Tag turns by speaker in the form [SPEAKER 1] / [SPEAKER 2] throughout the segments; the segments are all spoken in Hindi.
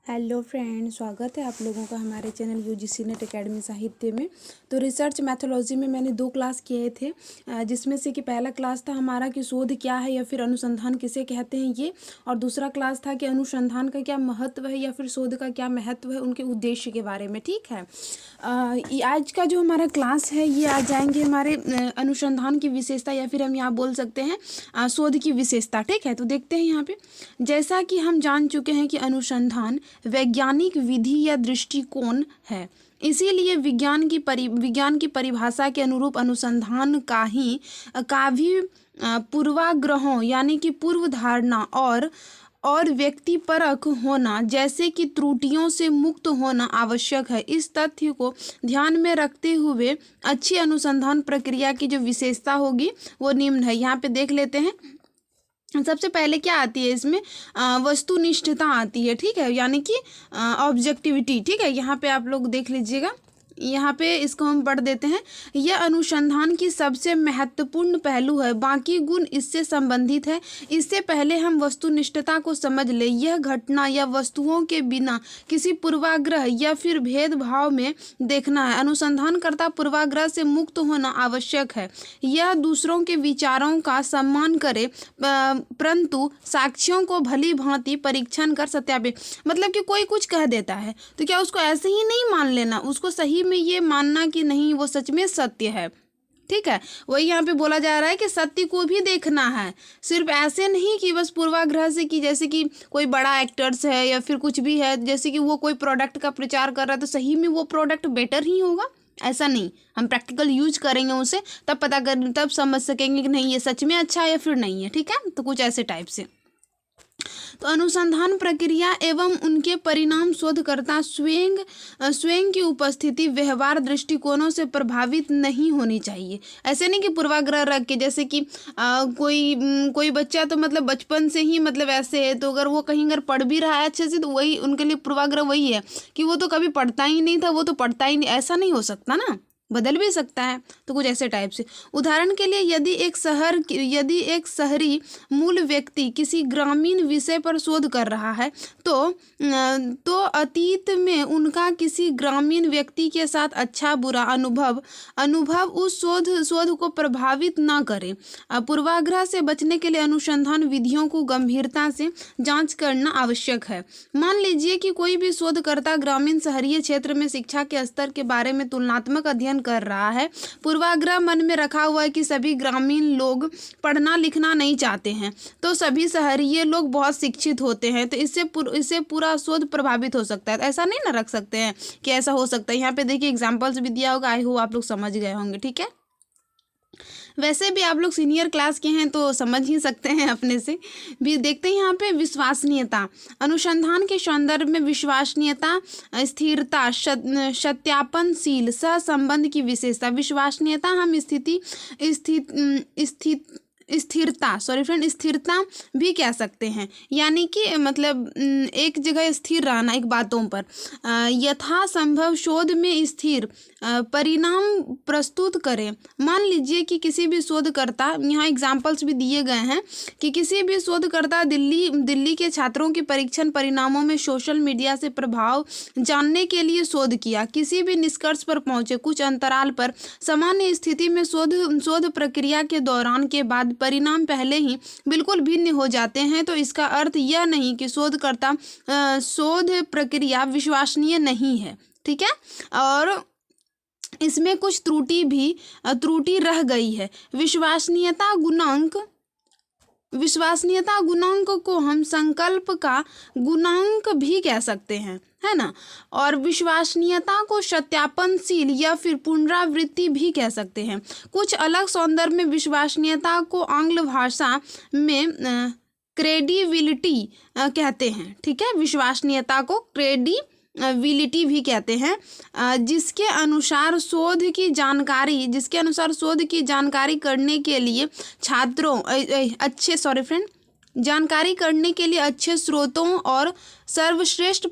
[SPEAKER 1] हेलो फ्रेंड, स्वागत है आप लोगों का हमारे चैनल यूजीसी नेट एकेडमी साहित्य में। तो रिसर्च मैथोलॉजी में मैंने 2 क्लास किए थे, जिसमें से कि पहला क्लास था हमारा कि शोध क्या है या फिर अनुसंधान किसे कहते हैं ये, और दूसरा क्लास था कि अनुसंधान का क्या महत्व है या फिर शोध का क्या महत्व है, उनके उद्देश्य के बारे में। ठीक है, आज का जो हमारा क्लास है ये आ जाएंगे हमारे अनुसंधान की विशेषता या फिर हम यहाँ बोल सकते हैं शोध की विशेषता। ठीक है, तो देखते हैं यहाँ पे। जैसा कि हम जान चुके हैं कि अनुसंधान वैज्ञानिक विधि या दृष्टिकोण है, इसीलिए विज्ञान की परिभाषा के अनुरूप अनुसंधान का भी पूर्वाग्रहों यानी कि पूर्व धारणा और व्यक्तिपरक होना जैसे कि त्रुटियों से मुक्त होना आवश्यक है। इस तथ्य को ध्यान में रखते हुए अच्छी अनुसंधान प्रक्रिया की जो विशेषता होगी वो निम्न है। यहाँ पे देख लेते हैं। सबसे पहले क्या आती है इसमें, वस्तुनिष्ठता आती है। ठीक है, यानी कि ऑब्जेक्टिविटी। ठीक है, यहाँ पे आप लोग देख लीजिएगा, यहाँ पे इसको हम पढ़ देते हैं। यह अनुसंधान की सबसे महत्वपूर्ण पहलू है, बाकी गुण इससे संबंधित है। इससे पहले हम वस्तुनिष्ठता को समझ ले। यह घटना या वस्तुओं के बिना किसी पूर्वाग्रह या फिर भेदभाव में देखना है। अनुसंधानकर्ता पूर्वाग्रह से मुक्त होना आवश्यक है। यह दूसरों के विचारों का सम्मान करे, परंतु साक्ष्यों को भली भांति परीक्षण कर सत्यापित। मतलब कि कोई कुछ कह देता है तो क्या उसको ऐसे ही नहीं मान लेना, उसको सही में ये मानना कि नहीं वो सच में सत्य है। ठीक है, वही यहाँ पे बोला जा रहा है कि सत्य को भी देखना है, सिर्फ ऐसे नहीं कि बस पूर्वाग्रह से कि जैसे कि कोई बड़ा एक्टर्स है या फिर कुछ भी है, जैसे कि वो कोई प्रोडक्ट का प्रचार कर रहा है तो सही में वो प्रोडक्ट बेटर ही होगा, ऐसा नहीं। हम प्रैक्टिकल यूज करेंगे उसे, तब समझ सकेंगे कि नहीं ये सच में अच्छा है या फिर नहीं है। ठीक है, तो कुछ ऐसे टाइप से। तो अनुसंधान प्रक्रिया एवं उनके परिणाम शोधकर्ता स्वयं की उपस्थिति व्यवहार दृष्टिकोणों से प्रभावित नहीं होनी चाहिए। ऐसे नहीं कि पूर्वाग्रह रख के, जैसे कि कोई बच्चा तो मतलब बचपन से ही मतलब ऐसे है, तो अगर वो कहीं अगर पढ़ भी रहा है अच्छे से तो वही उनके लिए पूर्वाग्रह वही है कि वो तो कभी पढ़ता ही नहीं था, वो तो पढ़ता ही नहीं। ऐसा नहीं हो सकता ना, बदल भी सकता है। तो कुछ ऐसे टाइप से। उदाहरण के लिए यदि एक शहरी मूल व्यक्ति किसी ग्रामीण विषय पर शोध कर रहा है तो अतीत में उनका किसी ग्रामीण व्यक्ति के साथ अच्छा बुरा अनुभव उस शोध को प्रभावित ना करे। पूर्वाग्रह से बचने के लिए अनुसंधान विधियों को गंभीरता से जांच करना आवश्यक है। मान लीजिए कि कोई भी शोधकर्ता ग्रामीण शहरीय क्षेत्र में शिक्षा के स्तर के बारे में तुलनात्मक अध्ययन कर रहा है। पूर्वाग्रह मन में रखा हुआ है कि सभी ग्रामीण लोग पढ़ना लिखना नहीं चाहते हैं तो सभी शहरीय लोग बहुत शिक्षित होते हैं, तो इससे पूरा शोध प्रभावित हो सकता है। तो ऐसा नहीं ना रख सकते हैं कि ऐसा हो सकता है। यहाँ पे देखिए एग्जांपल्स भी दिया होगा, आई होप आप लोग समझ गए होंगे। ठीक है, वैसे भी आप लोग सीनियर क्लास के हैं तो समझ ही सकते हैं अपने से भी। देखते हैं यहाँ पे विश्वसनीयता। अनुसंधान के संदर्भ में विश्वसनीयता, स्थिरता, सत्यापनशील सहसंबंध की विशेषता। विश्वसनीयता हम स्थिरता भी कह सकते हैं, यानी कि मतलब एक जगह स्थिर रहना एक बातों पर, यथासंभव शोध में स्थिर परिणाम प्रस्तुत करें। मान लीजिए कि किसी भी शोधकर्ता, यहाँ एग्जाम्पल्स भी दिए गए हैं कि किसी भी शोधकर्ता दिल्ली के छात्रों के परीक्षण परिणामों में सोशल मीडिया से प्रभाव जानने के लिए शोध किया, किसी भी निष्कर्ष पर पहुंचे। कुछ अंतराल पर सामान्य स्थिति में शोध प्रक्रिया के दौरान के बाद परिणाम पहले ही बिल्कुल भिन्न हो जाते हैं, तो इसका अर्थ यह नहीं कि शोध प्रक्रिया विश्वसनीय नहीं है। ठीक है, और इसमें कुछ त्रुटि रह गई है। विश्वसनीयता गुणांक को हम संकल्प का गुणांक भी कह सकते हैं, है ना। और विश्वसनीयता को सत्यापनशील या फिर पुनरावृत्ति भी कह सकते हैं। कुछ अलग संदर्भ में विश्वसनीयता को आंग्ल भाषा में क्रेडिबिलिटी कहते हैं। ठीक है, विश्वसनीयता को क्रेडिबिलिटी भी कहते हैं, जिसके अनुसार शोध की जानकारी करने के लिए अच्छे स्रोतों और सर्वश्रेष्ठ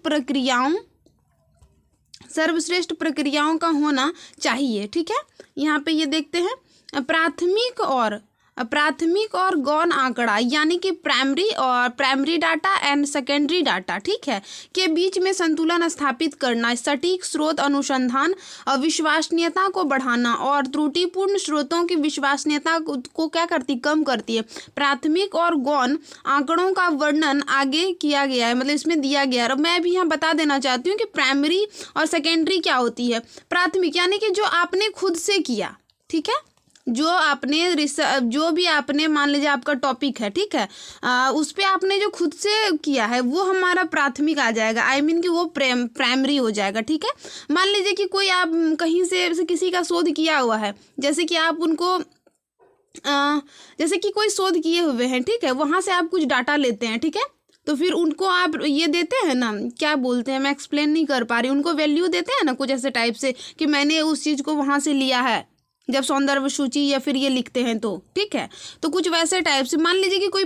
[SPEAKER 1] प्रक्रियाओं का होना चाहिए। ठीक है, यहाँ पे ये देखते हैं प्राथमिक और प्राथमिक और गौण आंकड़ा यानी कि primary data and secondary data, ठीक है, के बीच में संतुलन स्थापित करना, सटीक स्रोत अनुसंधान विश्वसनीयता को बढ़ाना और त्रुटिपूर्ण स्रोतों की विश्वसनीयता को क्या करती, कम करती है। प्राथमिक और गौण आंकड़ों का वर्णन आगे किया गया है, मतलब इसमें दिया गया है। और मैं भी यहाँ बता देना चाहती हूँ कि प्राइमरी और सेकेंडरी क्या होती है। प्राथमिक यानी कि जो आपने खुद से किया, ठीक है, जो भी आपने मान लीजिए आपका टॉपिक है, ठीक है, उस पे आपने जो खुद से किया है वो हमारा प्राथमिक आ जाएगा, आई मीन कि वो प्राइमरी हो जाएगा, ठीक है। मान लीजिए कि कोई आप कहीं से किसी का शोध किया हुआ है, जैसे कि आप उनको जैसे कि कोई शोध किए हुए हैं, ठीक है, वहाँ से आप कुछ डाटा लेते हैं, ठीक है, तो फिर उनको आप ये देते हैं ना, क्या बोलते हैं, मैं एक्सप्लेन नहीं कर पा रही, उनको वैल्यू देते हैं ना कुछ ऐसे टाइप से कि मैंने उस चीज़ को वहाँ से लिया है, जब सौंदर्य सूची या फिर ये लिखते हैं तो, ठीक है, तो कुछ वैसे टाइप से। मान लीजिए कि कोई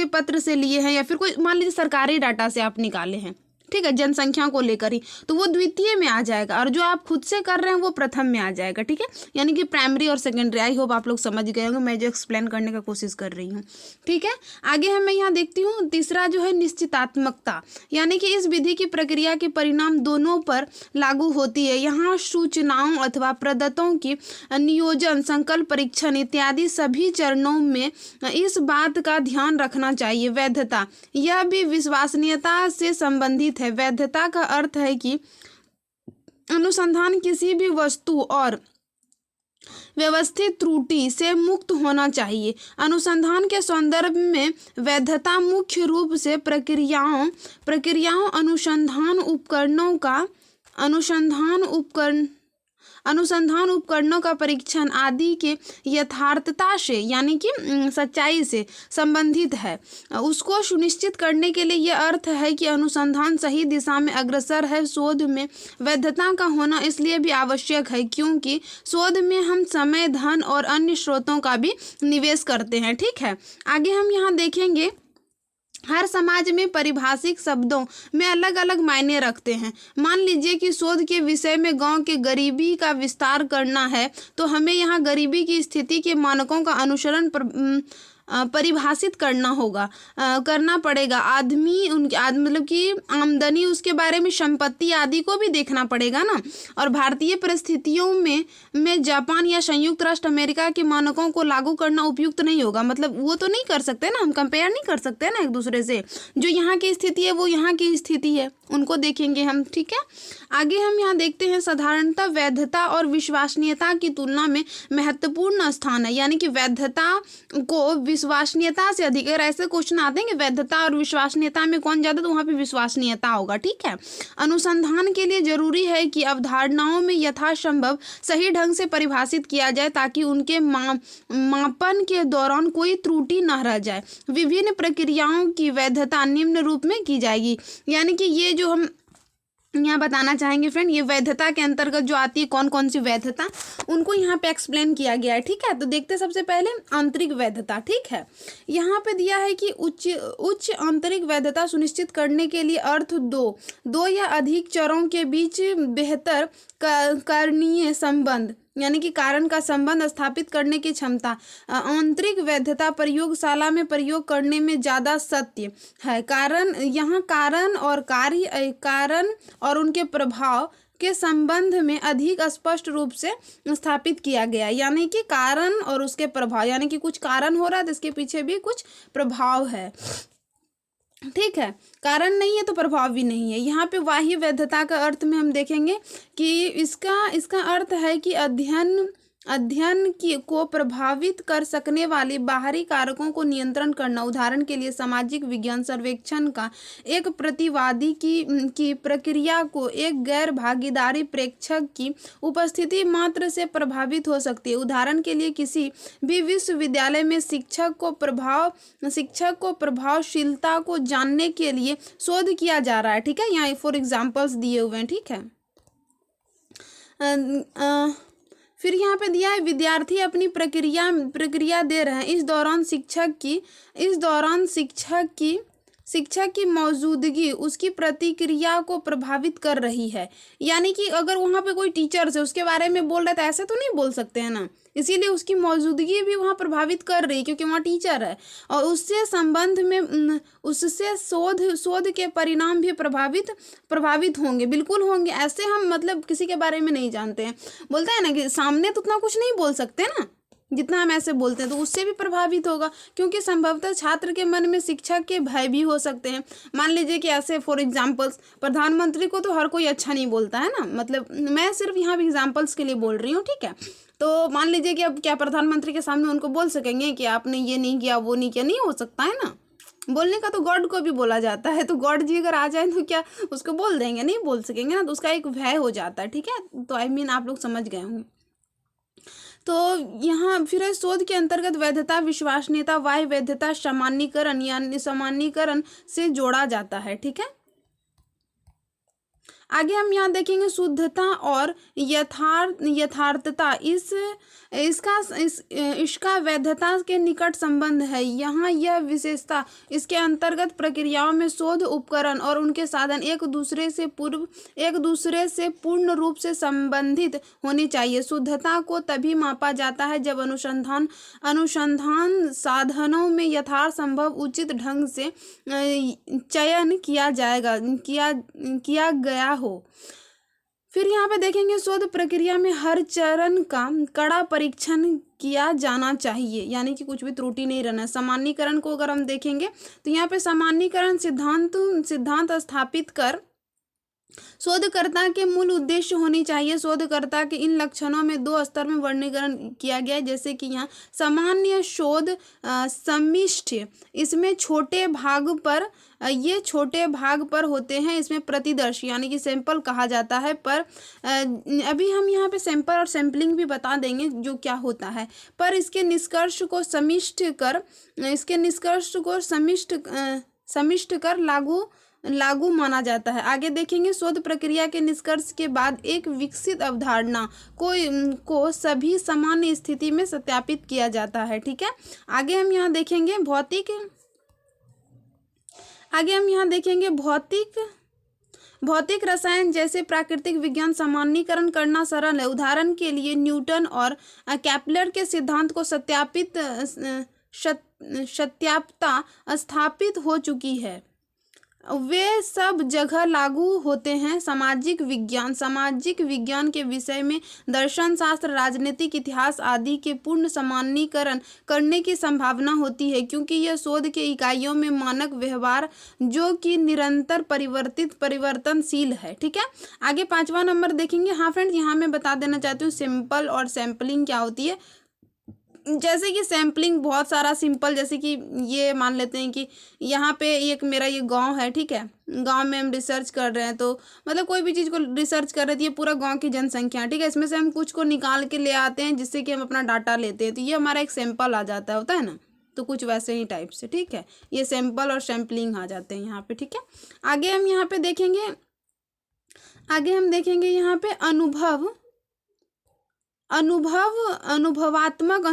[SPEAKER 1] पत्र से लिए हैं या फिर कोई मान लीजिए सरकारी डाटा से आप निकाले हैं, ठीक है, जनसंख्या को लेकर ही, तो वो द्वितीय में आ जाएगा, और जो आप खुद से कर रहे हैं वो प्रथम में आ जाएगा, ठीक है, यानी कि प्राइमरी और सेकेंडरी। आई होप आप लोग समझ गए होंगे मैं जो एक्सप्लेन करने का कोशिश कर रही हूँ, ठीक है। आगे मैं यहाँ देखती हूँ तीसरा जो है निश्चितात्मकता, यानी कि इस विधि की प्रक्रिया के परिणाम दोनों पर लागू होती है। यहाँ सूचनाओं अथवा प्रदत्तों की नियोजन, संकल्प परीक्षण इत्यादि सभी चरणों में इस बात का ध्यान रखना चाहिए। वैधता, यह भी विश्वसनीयता से संबंधित है। वैधता का अर्थ है कि अनुसंधान किसी भी वस्तु और व्यवस्थित त्रुटि से मुक्त होना चाहिए। अनुसंधान के संदर्भ में वैधता मुख्य रूप से प्रक्रियाओं अनुसंधान उपकरणों का परीक्षण आदि के यथार्थता से यानी कि सच्चाई से संबंधित है। उसको सुनिश्चित करने के लिए यह अर्थ है कि अनुसंधान सही दिशा में अग्रसर है। शोध में वैधता का होना इसलिए भी आवश्यक है क्योंकि शोध में हम समय, धन और अन्य स्रोतों का भी निवेश करते हैं, ठीक है। आगे हम यहाँ देखेंगे हर समाज में पारिभाषिक शब्दों में अलग अलग मायने रखते हैं। मान लीजिए कि शोध के विषय में गांव के गरीबी का विस्तार करना है तो हमें यहाँ गरीबी की स्थिति के मानकों का अनुसरण परिभाषित करना पड़ेगा। मतलब कि आमदनी, उसके बारे में संपत्ति आदि को भी देखना पड़ेगा ना। और भारतीय परिस्थितियों में जापान या संयुक्त राष्ट्र अमेरिका के मानकों को लागू करना उपयुक्त नहीं होगा। मतलब वो तो नहीं कर सकते ना, हम कंपेयर नहीं कर सकते ना एक दूसरे से। जो यहाँ की स्थिति है वो यहाँ की स्थिति है, उनको देखेंगे हम, ठीक है। आगे हम यहाँ देखते हैं साधारणतः वैधता और विश्वसनीयता की तुलना में महत्वपूर्ण स्थान है, यानी कि वैधता को विश्वसनीयता से अधिक। अगर ऐसे क्वेश्चन आते हैं कि वैधता और विश्वसनीयता में कौन ज्यादा, तो वहाँ पे विश्वसनीयता होगा, ठीक है। अनुसंधान के लिए जरूरी है कि अवधारणाओं में यथासंभव सही ढंग से परिभाषित किया जाए ताकि उनके मापन के दौरान कोई त्रुटि न रह जाए। विभिन्न प्रक्रियाओं की वैधता निम्न रूप में की जाएगी, यानी कि ये जो हम यहाँ बताना चाहेंगे फ्रेंड, ये वैधता के अंतर्गत जो आती है कौन कौन सी वैधता, उनको यहाँ पे एक्सप्लेन किया गया है, ठीक है। तो देखते सबसे पहले आंतरिक वैधता, ठीक है। यहाँ पे दिया है कि उच्च आंतरिक वैधता सुनिश्चित करने के लिए अर्थ दो या अधिक चरों के बीच बेहतर कारणीय संबंध, यानी कि कारण का संबंध स्थापित करने की क्षमता। आंतरिक वैधता प्रयोगशाला में प्रयोग करने में ज़्यादा सत्य है। यहाँ कारण और उनके प्रभाव के संबंध में अधिक स्पष्ट रूप से स्थापित किया गया, यानी कि कारण और उसके प्रभाव, यानी कि कुछ कारण हो रहा है तो इसके पीछे भी कुछ प्रभाव है, ठीक है। कारण नहीं है तो प्रभाव भी नहीं है। यहाँ पे बाह्य वैधता का अर्थ में हम देखेंगे कि इसका अर्थ है कि अध्ययन को प्रभावित कर सकने वाले बाहरी कारकों को नियंत्रण करना। उदाहरण के लिए सामाजिक विज्ञान सर्वेक्षण का एक प्रतिवादी की प्रक्रिया को एक गैर भागीदारी प्रेक्षक की उपस्थिति मात्र से प्रभावित हो सकती है। उदाहरण के लिए किसी भी विश्वविद्यालय में शिक्षक को प्रभावशीलता को जानने के लिए शोध किया जा रहा है, ठीक है। यहाँ फॉर एग्जाम्पल्स दिए हुए हैं, ठीक है। फिर यहाँ पे दिया है विद्यार्थी अपनी प्रक्रिया दे रहे हैं। इस दौरान शिक्षक की शिक्षा की मौजूदगी उसकी प्रतिक्रिया को प्रभावित कर रही है। यानी कि अगर वहाँ पे कोई टीचर्स है उसके बारे में बोल रहा है तो ऐसे तो नहीं बोल सकते हैं ना, इसीलिए उसकी मौजूदगी भी वहाँ प्रभावित कर रही है क्योंकि वहाँ टीचर है। और उससे संबंध में उससे शोध शोध के परिणाम भी प्रभावित होंगे, बिल्कुल होंगे। ऐसे हम मतलब किसी के बारे में नहीं जानते हैं, बोलते हैं ना कि सामने तो उतना कुछ नहीं बोल सकते ना जितना हम ऐसे बोलते हैं, तो उससे भी प्रभावित होगा क्योंकि संभवतः छात्र के मन में शिक्षक के भय भी हो सकते हैं। मान लीजिए कि ऐसे फॉर एग्जांपल्स प्रधानमंत्री को तो हर कोई अच्छा नहीं बोलता है ना, मतलब मैं सिर्फ यहाँ एग्जांपल्स के लिए बोल रही हूँ, ठीक है। तो मान लीजिए कि अब क्या प्रधानमंत्री के सामने उनको बोल सकेंगे कि आपने ये नहीं किया वो नहीं किया, नहीं हो सकता है ना। बोलने का तो गॉड को भी बोला जाता है, तो गॉड जी अगर आ जाए तो क्या उसको बोल देंगे, नहीं बोल सकेंगे ना, तो उसका एक भय हो जाता है, ठीक है। तो आई मीन आप लोग समझ गए होंगे। तो यहाँ फिर इस शोध के अंतर्गत वैधता, विश्वसनीयता, वाह्य वैधता, सामान्यीकरण यानी सामान्यीकरण से जोड़ा जाता है, ठीक है। आगे हम यहाँ देखेंगे शुद्धता और यथार्थता। इसका वैधता के निकट संबंध है। यहाँ यह विशेषता इसके अंतर्गत प्रक्रियाओं में शोध उपकरण और उनके साधन एक दूसरे से पूर्ण रूप से संबंधित होने चाहिए। शुद्धता को तभी मापा जाता है जब अनुसंधान साधनों में यथासंभव उचित ढंग से चयन किया गया हो। फिर यहाँ पे देखेंगे शोध प्रक्रिया में हर चरण का कड़ा परीक्षण किया जाना चाहिए, यानी कि कुछ भी त्रुटि नहीं रहना। सामान्यीकरण को अगर हम देखेंगे तो यहाँ पे सामान्यीकरण सिद्धांत स्थापित कर शोधकर्ता के मूल उद्देश्य होनी चाहिए। शोधकर्ता के इन लक्षणों में 2 स्तर में वर्गीकरण किया गया है, जैसे कि यहाँ सामान्य शोध समिष्टि, इसमें छोटे भाग पर ये छोटे भाग पर होते हैं, इसमें प्रतिदर्श यानी कि सैंपल कहा जाता है। पर अभी हम यहाँ पे सैंपल और सैम्पलिंग भी बता देंगे जो क्या होता है। पर इसके निष्कर्ष को समिष्ट कर लागू माना जाता है। आगे देखेंगे शोध प्रक्रिया के निष्कर्ष के बाद एक विकसित अवधारणा को सभी सामान्य स्थिति में सत्यापित किया जाता है, ठीक है। आगे हम यहाँ देखेंगे भौतिक रसायन जैसे प्राकृतिक विज्ञान सामान्यीकरण करना सरल है। उदाहरण के लिए न्यूटन और केपलर के सिद्धांत को सत्यापता स्थापित हो चुकी है, वे सब जगह लागू होते हैं। सामाजिक विज्ञान के विषय में दर्शन शास्त्र, राजनीतिक इतिहास आदि के पूर्ण सामान्यीकरण करने की संभावना होती है क्योंकि यह शोध के इकाइयों में मानक व्यवहार जो कि निरंतर परिवर्तनशील है, ठीक है। आगे 5वां नंबर देखेंगे। हाँ फ्रेंड्स, यहाँ मैं बता देना चाहती हूँ सैंपल और सैम्पलिंग क्या होती है। जैसे कि सैम्पलिंग बहुत सारा सिंपल, जैसे कि ये मान लेते हैं कि यहाँ पे एक मेरा ये गांव है, ठीक है। गांव में हम रिसर्च कर रहे हैं, तो मतलब कोई भी चीज़ को रिसर्च कर रहे थे, ये पूरा गांव की जनसंख्या, ठीक है। इसमें से हम कुछ को निकाल के ले आते हैं जिससे कि हम अपना डाटा लेते हैं, तो ये हमारा एक सैंपल आ जाता होता है ना। तो कुछ वैसे ही टाइप से, ठीक है। ये सैंपल और सैम्पलिंग आ जाते हैं यहाँ पे, ठीक है। आगे हम देखेंगे यहाँ पे अनुभवात्मक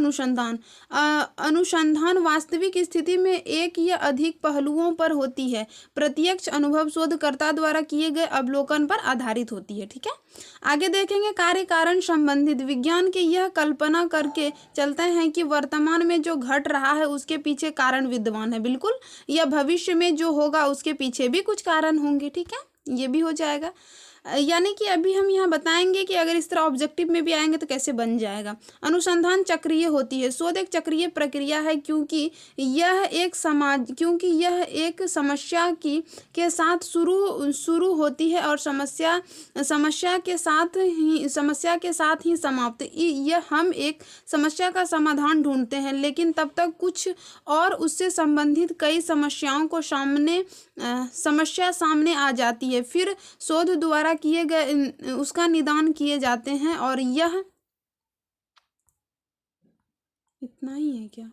[SPEAKER 1] अनुसंधान वास्तविक स्थिति में एक या अधिक पहलुओं पर होती है। प्रत्यक्ष अनुभव शोधकर्ता द्वारा किए गए अवलोकन पर आधारित होती है, ठीक है। आगे देखेंगे कार्य कारण संबंधित विज्ञान की यह कल्पना करके चलते हैं कि वर्तमान में जो घट रहा है उसके पीछे कारण विद्यमान है, बिल्कुल, या भविष्य में जो होगा उसके पीछे भी कुछ कारण होंगे, ठीक है। ये भी हो जाएगा। यानी कि अभी हम यहाँ बताएंगे कि अगर इस तरह ऑब्जेक्टिव में भी आएंगे तो कैसे बन जाएगा। अनुसंधान चक्रीय होती है। शोध एक चक्रीय प्रक्रिया है क्योंकि यह एक समस्या के साथ शुरू होती है और समस्या के साथ ही समाप्त। यह हम एक समस्या का समाधान ढूंढते हैं, लेकिन तब तक कुछ और उससे संबंधित कई समस्या सामने आ जाती है, फिर शोध द्वारा किए गए उसका निदान किए जाते हैं। और यह इतना ही है क्या?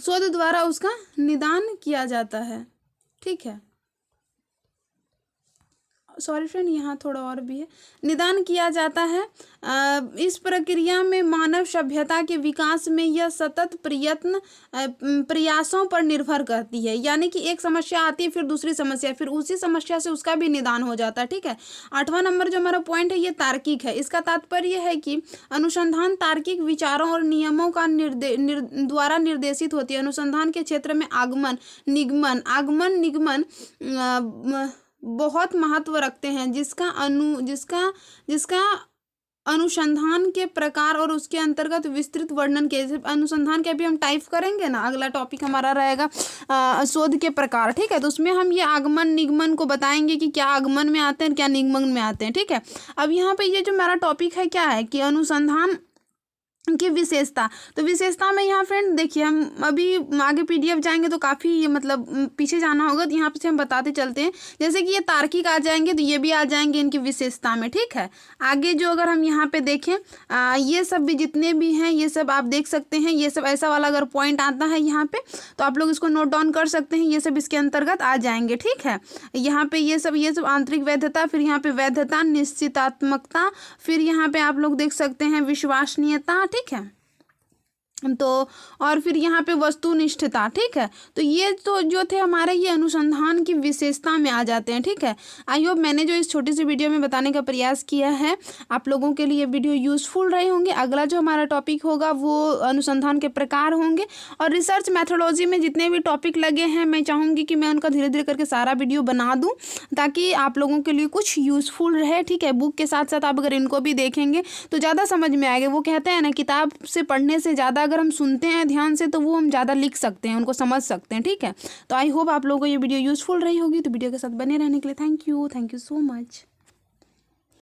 [SPEAKER 1] शोध द्वारा उसका निदान किया जाता है, ठीक है। सॉरी फ्रेंड, यहाँ थोड़ा और भी है। निदान किया जाता है। इस प्रक्रिया में मानव सभ्यता के विकास में यह सतत प्रयासों पर निर्भर करती है। यानी कि एक समस्या आती है, फिर दूसरी समस्या, फिर उसी समस्या से उसका भी निदान हो जाता है। ठीक है। 8वां नंबर जो हमारा पॉइंट है ये तार्किक है। इसका तात्पर्य है कि अनुसंधान तार्किक विचारों और नियमों का द्वारा निर्देशित होती है। अनुसंधान के क्षेत्र में आगमन निगमन बहुत महत्व रखते हैं, जिसका अनुसंधान के प्रकार और उसके अंतर्गत विस्तृत वर्णन के। अनुसंधान के अभी हम टाइप करेंगे ना, अगला टॉपिक हमारा रहेगा शोध के प्रकार। ठीक है। तो उसमें हम ये आगमन निगमन को बताएंगे कि क्या आगमन में आते हैं, क्या निगमन में आते हैं। ठीक है। अब यहाँ पे ये जो मेरा टॉपिक है क्या है कि अनुसंधान की विशेषता। तो विशेषता में यहाँ फ्रेंड देखिए, हम अभी आगे पीडीएफ जाएंगे तो काफ़ी ये मतलब पीछे जाना होगा, तो यहाँ पे से हम बताते चलते हैं। जैसे कि ये तार्किक आ जाएंगे तो ये भी आ जाएंगे इनकी विशेषता में। ठीक है। आगे जो अगर हम यहाँ पे देखें ये सब भी जितने भी हैं ये सब आप देख सकते हैं। ये सब ऐसा वाला अगर पॉइंट आता है यहाँ पे तो आप लोग इसको नोट डाउन कर सकते हैं। ये सब इसके अंतर्गत आ जाएंगे। ठीक है। यहाँ पे ये सब आंतरिक वैधता, फिर यहाँ पे वैधता, निश्चितात्मकता, फिर यहाँ पे आप लोग देख सकते हैं विश्वसनीयता। ठीक है। तो और फिर यहाँ पे वस्तुनिष्ठता। ठीक है। तो ये तो जो थे हमारे ये अनुसंधान की विशेषता में आ जाते हैं। ठीक है। आई होप मैंने जो इस छोटी सी वीडियो में बताने का प्रयास किया है आप लोगों के लिए वीडियो यूज़फुल रहे होंगे। अगला जो हमारा टॉपिक होगा वो अनुसंधान के प्रकार होंगे, और रिसर्च मैथोलॉजी में जितने भी टॉपिक लगे हैं मैं चाहूँगी कि मैं उनका धीरे धीरे करके सारा वीडियो बना दूँ ताकि आप लोगों के लिए कुछ यूज़फुल रहे। ठीक है। बुक के साथ साथ आप अगर इनको भी देखेंगे तो ज़्यादा समझ में आएगा। वो कहते हैं ना, किताब से पढ़ने से ज़्यादा अगर हम सुनते हैं ध्यान से तो वो हम ज़्यादा लिख सकते हैं, उनको समझ सकते हैं। ठीक है। तो आई होप आप लोगों को ये वीडियो यूज़फुल रही होगी। तो वीडियो के साथ बने रहने के लिए थैंक यू सो मच।